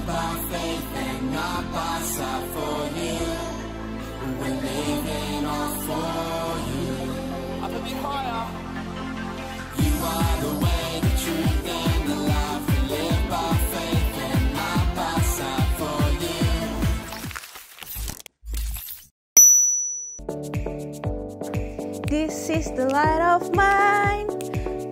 live by faith and not by sight. For you, we're living all for you. Up a bit higher. You are the way, the truth, and the life. We live by faith and not by sight. For you. This is the light of mine,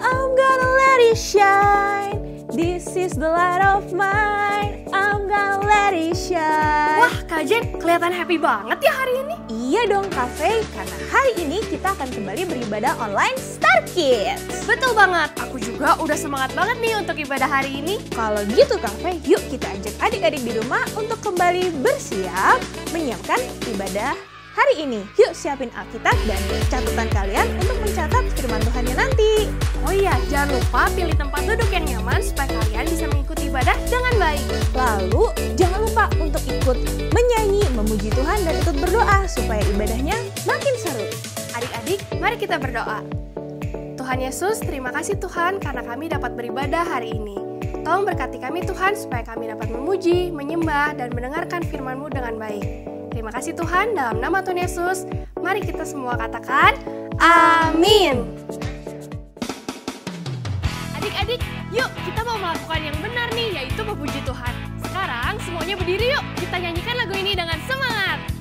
I'm gonna let it shine. This is the light of mine, I'm gonna let it shine. Wah, Kak Jen, kelihatan happy banget ya hari ini. Iya dong Kak Faye, karena hari ini kita akan kembali beribadah online Star Kids. Betul banget, aku juga udah semangat banget nih untuk ibadah hari ini. Kalau gitu Kak Faye, yuk kita ajak adik-adik di rumah untuk kembali bersiap menyiapkan ibadah hari ini. Yuk siapin Alkitab dan catatan kalian untuk mencatat firman Tuhannya nanti. Oh iya, jangan lupa pilih tempat duduk yang nyaman supaya kalian bisa mengikuti ibadah dengan baik. Lalu jangan lupa untuk ikut menyanyi, memuji Tuhan dan ikut berdoa supaya ibadahnya makin seru. Adik-adik, mari kita berdoa. Tuhan Yesus, terima kasih Tuhan karena kami dapat beribadah hari ini. Tolong berkati kami Tuhan supaya kami dapat memuji, menyembah, dan mendengarkan firman-Mu dengan baik. Terima kasih Tuhan, dalam nama Tuhan Yesus, mari kita semua katakan, Amin. Adik-adik, yuk kita mau melakukan yang benar nih, yaitu memuji Tuhan. Sekarang semuanya berdiri yuk, kita nyanyikan lagu ini dengan semangat.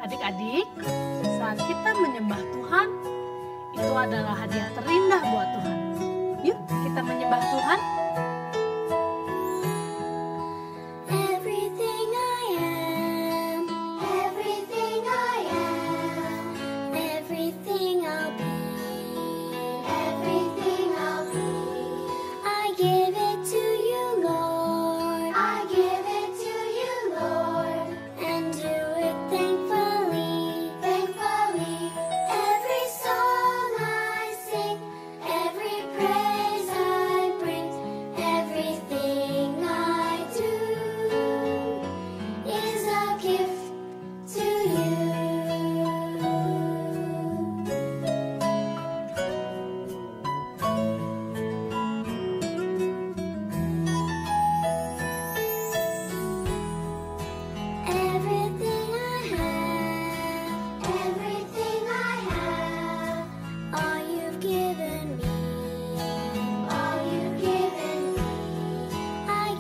Adik-adik, saat kita menyembah Tuhan, itu adalah hadiah terindah buat Tuhan. Yuk, kita menyembah Tuhan.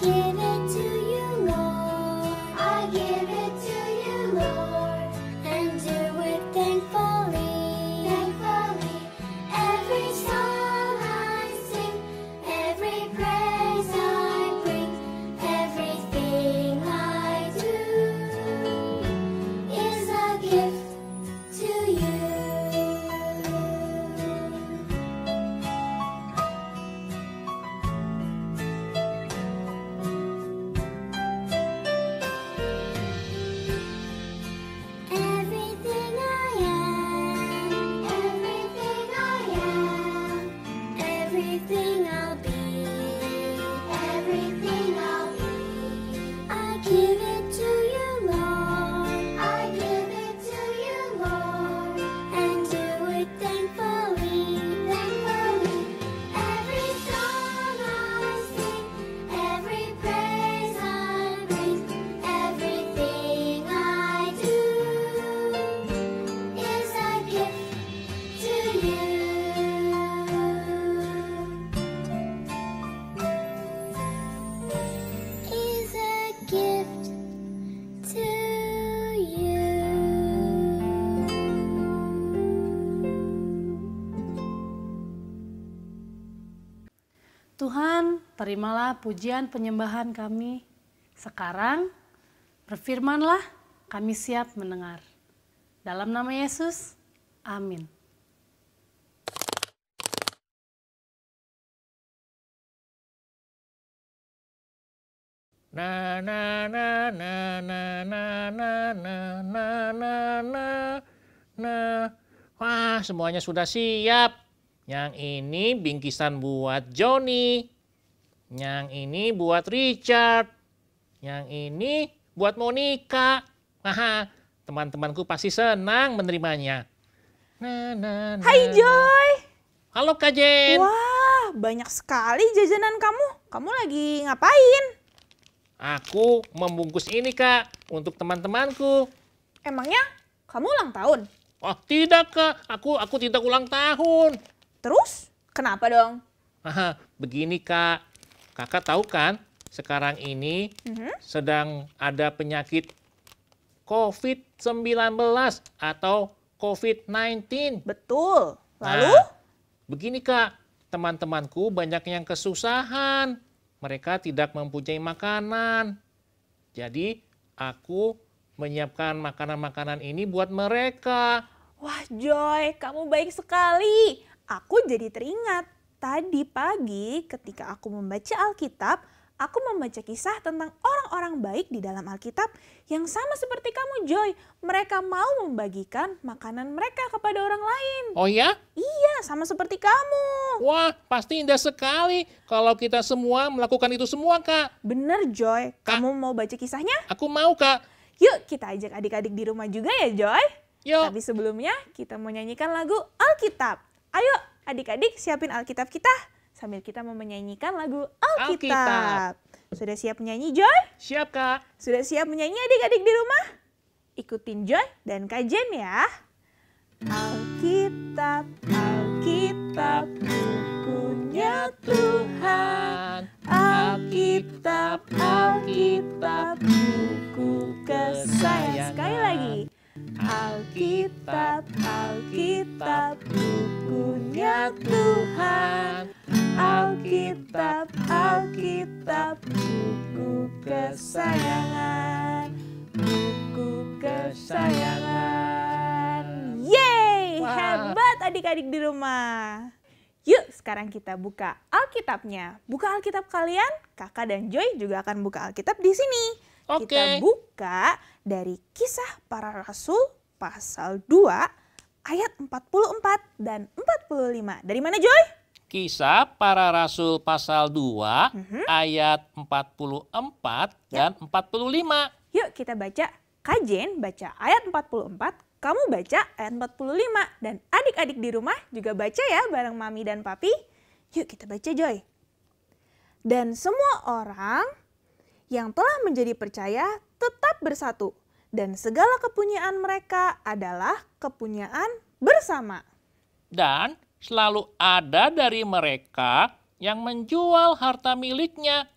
give it to you, Lord. I give it to you, Lord. And do it thankfully. Thankfully. Every song I sing, every praise I bring, everything I do is a gift to you. Everything I am, everything I am, everything I'll be, everything I'll be. I give it to you, Lord. I give it to you, Lord. And do it thankfully, thankfully. Every song I sing, every praise I bring, everything I do is a gift to you. Is a gift to you. Tuhan, terimalah pujian penyembahan kami. Sekarang, berfirmanlah, kami siap mendengar. Dalam nama Yesus, amin. Na na na na na na na na na na na na. Wah, semuanya sudah siap. Yang ini bingkisan buat Johnny. Yang ini buat Richard. Yang ini buat Monica. Haha, teman-temanku pasti senang menerimanya. Na, na, na. Hai Joy. Halo Kak Jen. Wah, banyak sekali jajanan kamu. Kamu lagi ngapain? Aku membungkus ini Kak untuk teman-temanku. Emangnya kamu ulang tahun? Oh tidak Kak, aku tidak ulang tahun. Terus kenapa dong? Haha, begini Kak, Kakak tahu kan sekarang ini sedang ada penyakit COVID-19 atau COVID-19. Betul. Lalu? Nah, begini Kak, teman-temanku banyak yang kesusahan. Mereka tidak mempunyai makanan. Jadi aku menyiapkan makanan-makanan ini buat mereka. Wah Joy, kamu baik sekali. Aku jadi teringat. Tadi pagi ketika aku membaca Alkitab, aku membaca kisah tentang orang-orang baik di dalam Alkitab yang sama seperti kamu Joy. Mereka mau membagikan makanan mereka kepada orang lain. Oh ya? Iya, sama seperti kamu. Wah, pasti indah sekali kalau kita semua melakukan itu semua Kak. Bener Joy, Kak. kamu mau baca kisahnya? Aku mau Kak. Yuk kita ajak adik-adik di rumah juga ya Joy. Yuk. Tapi sebelumnya kita mau nyanyikan lagu Alkitab. Ayo adik-adik siapin Alkitab kita sambil kita mau menyanyikan lagu Alkitab. Sudah siap menyanyi Joy? Siap Kak. Sudah siap menyanyi adik-adik di rumah? Ikutin Joy dan Kak Jen ya. Alkitab, Alkitab, bukunya Tuhan. Alkitab, Alkitab, buku kesayangan. Sekali lagi. Alkitab, Alkitab, bukunya Tuhan. Alkitab, Alkitab, buku kesayangan. Buku kesayangan. Yeay, Wah. hebat adik-adik di rumah. Yuk sekarang kita buka Alkitabnya. Buka Alkitab kalian, Kakak dan Joy juga akan buka Alkitab di sini. Oke. Kita buka dari Kisah Para Rasul pasal 2 ayat 44 dan 45. Dari mana Joy? Kisah Para Rasul pasal 2 ayat 44 dan 45. Yuk kita baca. Kak Jen baca ayat 44, kamu baca ayat 45. Dan adik-adik di rumah juga baca ya bareng Mami dan Papi. Yuk kita baca Joy. Dan semua orang yang telah menjadi percaya tetap bersatu. Dan segala kepunyaan mereka adalah kepunyaan bersama. Dan selalu ada dari mereka yang menjual harta miliknya,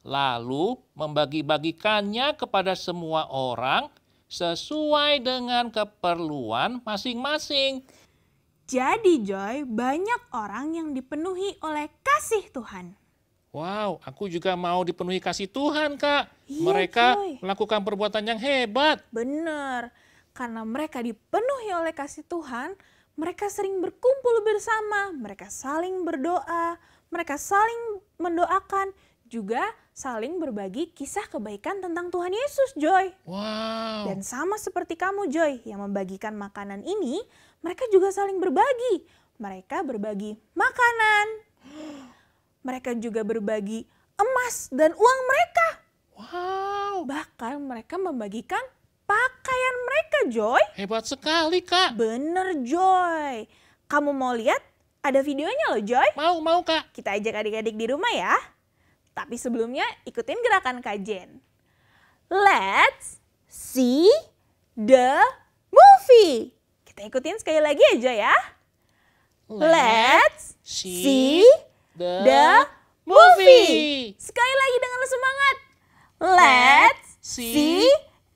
lalu membagi-bagikannya kepada semua orang sesuai dengan keperluan masing-masing. Jadi Joy, banyak orang yang dipenuhi oleh kasih Tuhan. Wow, aku juga mau dipenuhi kasih Tuhan, Kak. Iya, Mereka Joy. melakukan perbuatan yang hebat. Benar, karena mereka dipenuhi oleh kasih Tuhan, mereka sering berkumpul bersama, mereka saling berdoa, mereka saling mendoakan, juga saling berbagi kisah kebaikan tentang Tuhan Yesus, Joy. Wow. Dan sama seperti kamu, Joy, yang membagikan makanan ini, mereka juga saling berbagi. Mereka berbagi makanan. Mereka juga berbagi emas dan uang mereka. Wow. Bahkan mereka membagikan pakaian mereka, Joy. Hebat sekali, Kak. Bener, Joy. Kamu mau lihat? Ada videonya loh, Joy. Mau, Kak. Kita ajak adik-adik di rumah ya. Tapi sebelumnya ikutin gerakan Kajen. Let's see the movie. Kita ikutin sekali lagi ya, Joy ya. Let's see the movie. Sekali lagi dengan semangat. Let's see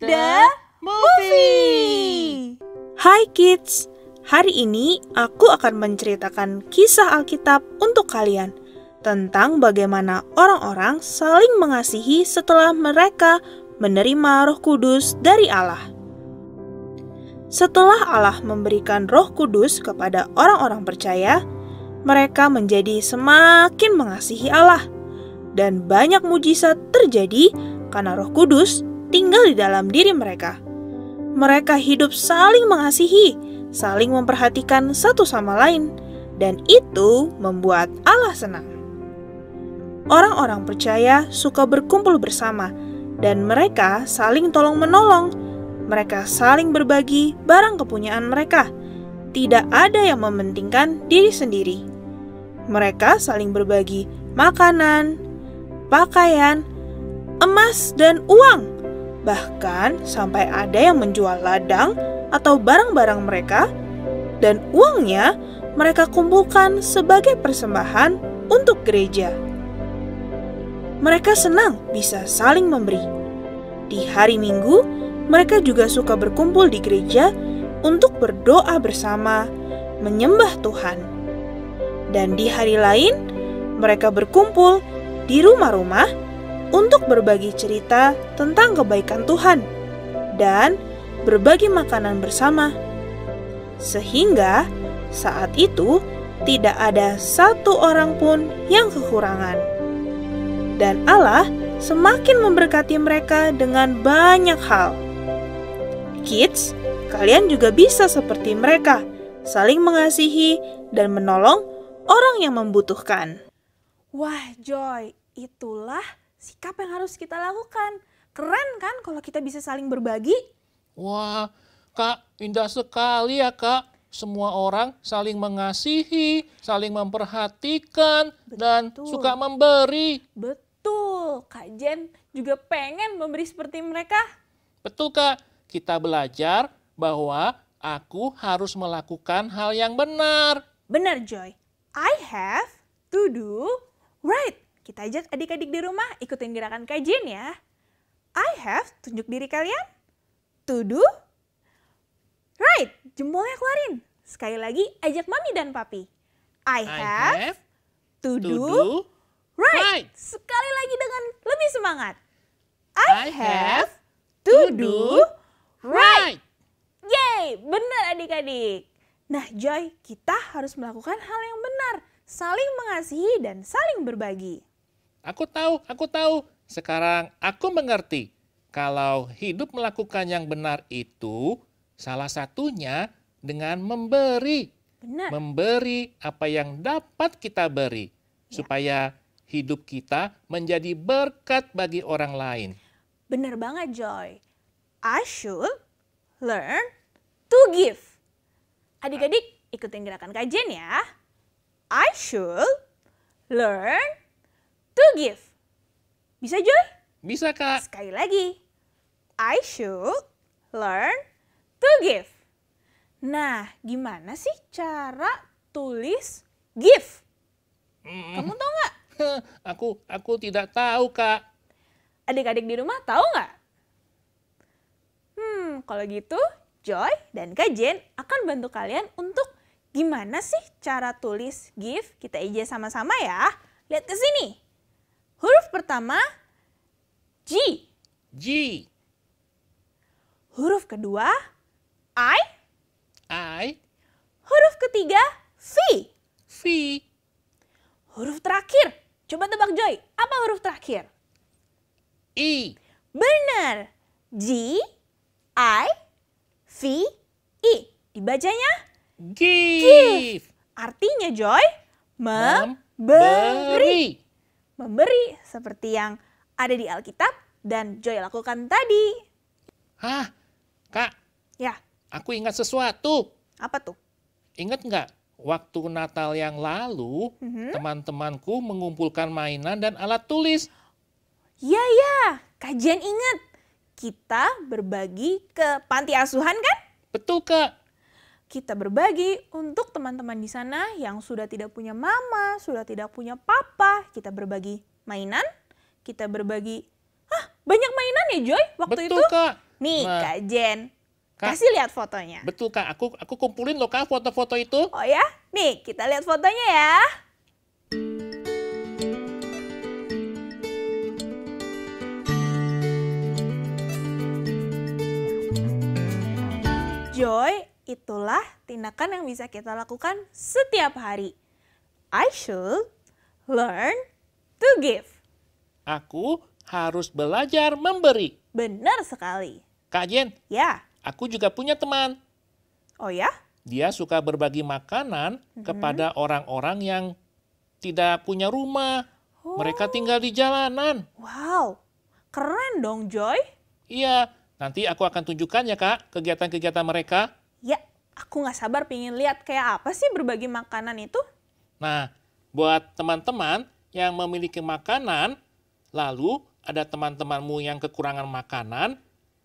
the movie. Hai kids, hari ini aku akan menceritakan kisah Alkitab untuk kalian tentang bagaimana orang-orang saling mengasihi setelah mereka menerima Roh Kudus dari Allah. Setelah Allah memberikan Roh Kudus kepada orang-orang percaya, mereka menjadi semakin mengasihi Allah. Dan banyak mujizat terjadi karena Roh Kudus tinggal di dalam diri mereka. Mereka hidup saling mengasihi, saling memperhatikan satu sama lain, dan itu membuat Allah senang. Orang-orang percaya suka berkumpul bersama, dan mereka saling tolong-menolong. Mereka saling berbagi barang kepunyaan mereka. Tidak ada yang mementingkan diri sendiri. Mereka saling berbagi makanan, pakaian, emas, dan uang. Bahkan sampai ada yang menjual ladang atau barang-barang mereka, dan uangnya mereka kumpulkan sebagai persembahan untuk gereja. Mereka senang bisa saling memberi. Di hari Minggu, mereka juga suka berkumpul di gereja untuk berdoa bersama, menyembah Tuhan. Dan di hari lain, mereka berkumpul di rumah-rumah untuk berbagi cerita tentang kebaikan Tuhan dan berbagi makanan bersama. Sehingga saat itu tidak ada satu orang pun yang kekurangan. Dan Allah semakin memberkati mereka dengan banyak hal. Kids, kalian juga bisa seperti mereka, saling mengasihi dan menolong orang yang membutuhkan. Wah, Joy, itulah sikap yang harus kita lakukan. Keren kan kalau kita bisa saling berbagi? Wah, Kak, indah sekali ya, Kak. Semua orang saling mengasihi, saling memperhatikan, dan suka memberi. Betul, Kak Jen juga pengen memberi seperti mereka. Betul, Kak. Kita belajar bahwa aku harus melakukan hal yang benar. Benar, Joy. I have to do right. Kita ajak adik-adik di rumah ikutin gerakan kajian ya. I have, tunjuk diri kalian. To do right. Jempolnya keluarin. Sekali lagi ajak mami dan papi. I have to do right. Sekali lagi dengan lebih semangat. I have to do right. Yeay, benar adik-adik. Nah, Joy, kita harus melakukan hal yang benar, saling mengasihi dan saling berbagi. Aku tahu. Sekarang aku mengerti. Kalau hidup melakukan yang benar itu, salah satunya dengan memberi. Benar. Memberi apa yang dapat kita beri, supaya hidup kita menjadi berkat bagi orang lain. Benar banget, Joy. I should learn to give. Adik-adik, ikutin gerakan kajian ya. I should learn to give. Bisa, Joy? Bisa, Kak. Sekali lagi. I should learn to give. Nah, gimana sih cara tulis give? Kamu tahu nggak? Aku tidak tahu, Kak. Adik-adik di rumah tahu nggak? Kalau gitu Joy dan Kak Jen akan bantu kalian untuk gimana sih cara tulis give. Kita ijazah sama-sama ya. Lihat ke sini. Huruf pertama G. G. Huruf kedua I. I. Huruf ketiga V. V. Huruf terakhir. Coba tebak Joy, apa huruf terakhir? I. Benar. G, I, V, I. Dibacanya Give. artinya Joy, memberi. Memberi. Memberi seperti yang ada di Alkitab dan Joy lakukan tadi. Hah, Kak, Ya, aku ingat sesuatu. apa tuh? Ingat nggak waktu Natal yang lalu teman-temanku mengumpulkan mainan dan alat tulis? Ya, kajian ingat. Kita berbagi ke panti asuhan kan? Betul, Kak. Kita berbagi untuk teman-teman di sana yang sudah tidak punya mama, sudah tidak punya papa. Kita berbagi mainan, kita berbagi... banyak mainan ya Joy waktu Betul, itu? Kak. Nih Nah, Kak Jen, Kak. kasih lihat fotonya. Betul, Kak. Aku kumpulin loh, Kak, foto-foto itu. Oh ya? Nih kita lihat fotonya ya. Joy, itulah tindakan yang bisa kita lakukan setiap hari. I should learn to give. Aku harus belajar memberi. Benar sekali. Kak Jen, Ya. aku juga punya teman. Oh ya? Dia suka berbagi makanan kepada orang-orang yang tidak punya rumah. Mereka tinggal di jalanan. Wow. Keren dong Joy. Iya, nanti aku akan tunjukkan ya, Kak, kegiatan-kegiatan mereka. Ya, aku nggak sabar pengen lihat kayak apa sih berbagi makanan itu. Nah, buat teman-teman yang memiliki makanan, lalu ada teman-temanmu yang kekurangan makanan,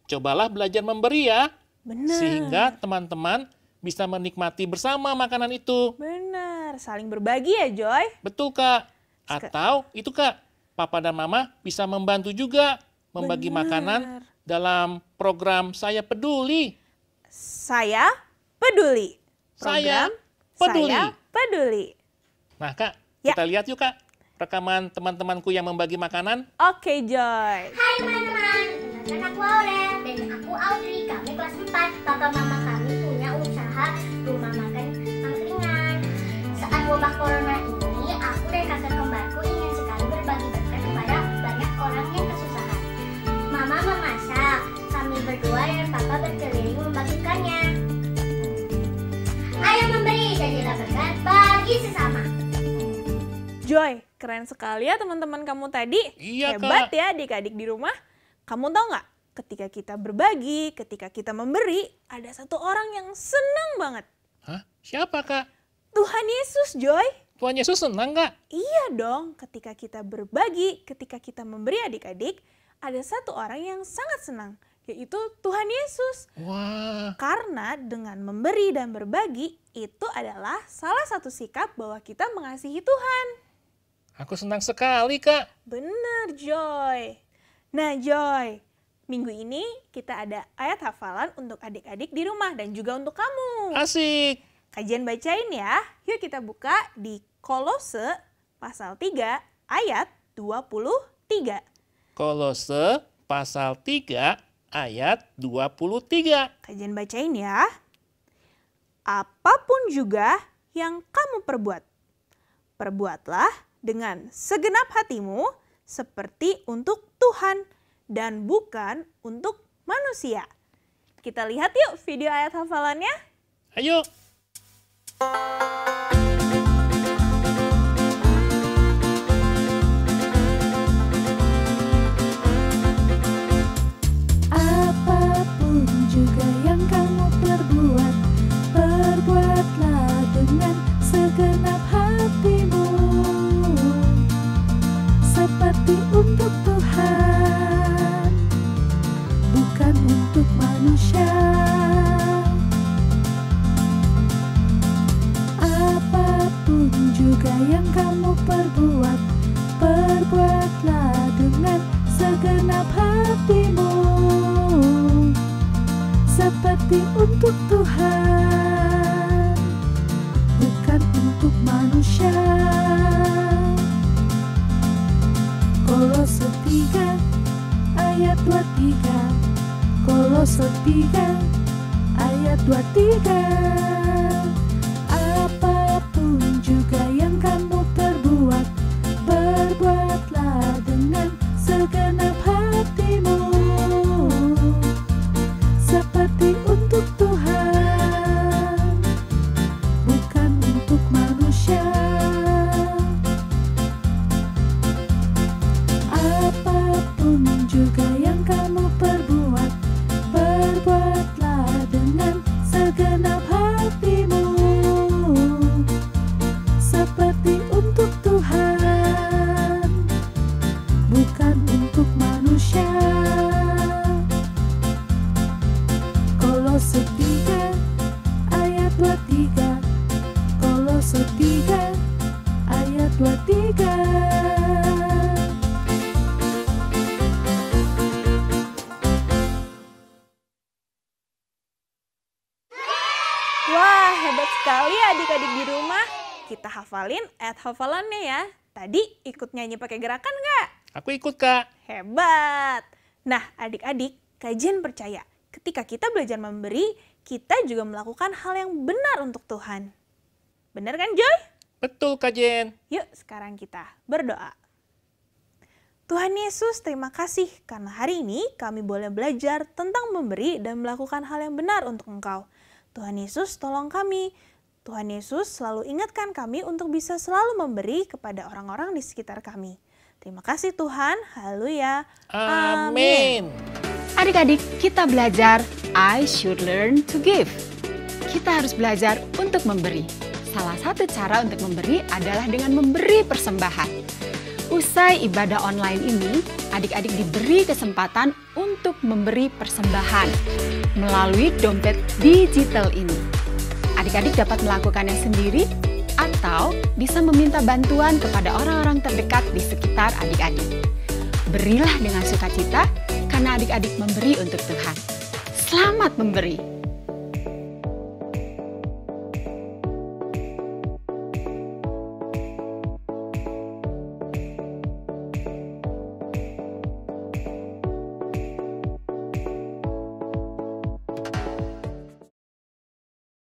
cobalah belajar memberi ya. Benar. Sehingga teman-teman bisa menikmati bersama makanan itu. Benar, saling berbagi ya Joy. Betul, Kak. Atau itu, Kak, Papa dan Mama bisa membantu juga membagi Benar. makanan dalam program Saya Peduli. Saya peduli. Saya Program peduli. Saya peduli. Nah, Kak, Ya. kita lihat yuk, Kak, rekaman teman-temanku yang membagi makanan. Oke Joy. Hai teman-teman, kenalkan aku Aurel dan aku Audrey. Kami kelas 4. Papa mama kami punya usaha rumah makan angkringan. Saat wabah corona ini, aku dan kakak kembarku ingin sekali berbagi berkat kepada banyak orang yang kesusahan. Mama memasak, kami berdua dan papa berkeliling membagikannya. Ayo memberi, jadilah berkat bagi sesama. Joy, keren sekali ya teman-teman kamu tadi. Iya, Hebat Kak. ya adik-adik di rumah. Kamu tahu nggak? Ketika kita berbagi, ketika kita memberi, ada satu orang yang senang banget. Hah? Siapa, Kak? Tuhan Yesus, Joy. Tuhan Yesus senang, Kak? Iya dong, ketika kita berbagi, ketika kita memberi adik-adik, ada satu orang yang sangat senang, yaitu Tuhan Yesus. Wah, Karena dengan memberi dan berbagi, itu adalah salah satu sikap bahwa kita mengasihi Tuhan. aku senang sekali, Kak. Bener, Joy. Nah, Joy, minggu ini kita ada ayat hafalan untuk adik-adik di rumah dan juga untuk kamu. Asik. Kajian bacain ya. Yuk kita buka di Kolose pasal 3 ayat 23. Kolose pasal 3 ayat 23. Kajian bacain ya. Apapun juga yang kamu perbuat, perbuatlah dengan segenap hatimu seperti untuk Tuhan dan bukan untuk manusia. Kita lihat yuk video ayat hafalannya. Ayo. Apapun juga yang kamu perbuat, perbuatlah dengan segenap hatimu, seperti untuk Tuhan, bukan untuk manusia. Apapun segenap hatimu, seperti untuk Tuhan, bukan untuk manusia. Kolose 3 ayat 23, Kolose 3 ayat 23. Apapun juga yang kamu perbuat, perbuatlah dengan segenap hatimu, seperti untuk Tuhan, bukan untuk manusia. Apapun juga yang kamu perbuat, perbuatlah dengan segenap hatimu, seperti untuk Tuhan, bukan untuk manusia. Kolose 3 ayat 23, Kolose 3 ayat 23. Wah, hebat sekali adik-adik di rumah. Kita hafalin ayat hafalannya ya. Tadi ikut nyanyi pakai gerakan nggak? Aku ikut, Kak. Hebat. Nah, adik-adik, kajian percaya. Ketika kita belajar memberi, kita juga melakukan hal yang benar untuk Tuhan. Benar kan, Joy? Betul, Kak Jen. Yuk, sekarang kita berdoa. Tuhan Yesus, terima kasih karena hari ini kami boleh belajar tentang memberi dan melakukan hal yang benar untuk Engkau. Tuhan Yesus, tolong kami. Tuhan Yesus selalu ingatkan kami untuk bisa selalu memberi kepada orang-orang di sekitar kami. Terima kasih Tuhan. Haleluya. Amin. Adik-adik, kita belajar I should learn to give. Kita harus belajar untuk memberi. Salah satu cara untuk memberi adalah dengan memberi persembahan. Usai ibadah online ini, adik-adik diberi kesempatan untuk memberi persembahan melalui dompet digital ini. Adik-adik dapat melakukannya sendiri atau bisa meminta bantuan kepada orang-orang terdekat di sekitar adik-adik. Berilah dengan sukacita karena adik-adik memberi untuk Tuhan. Selamat memberi!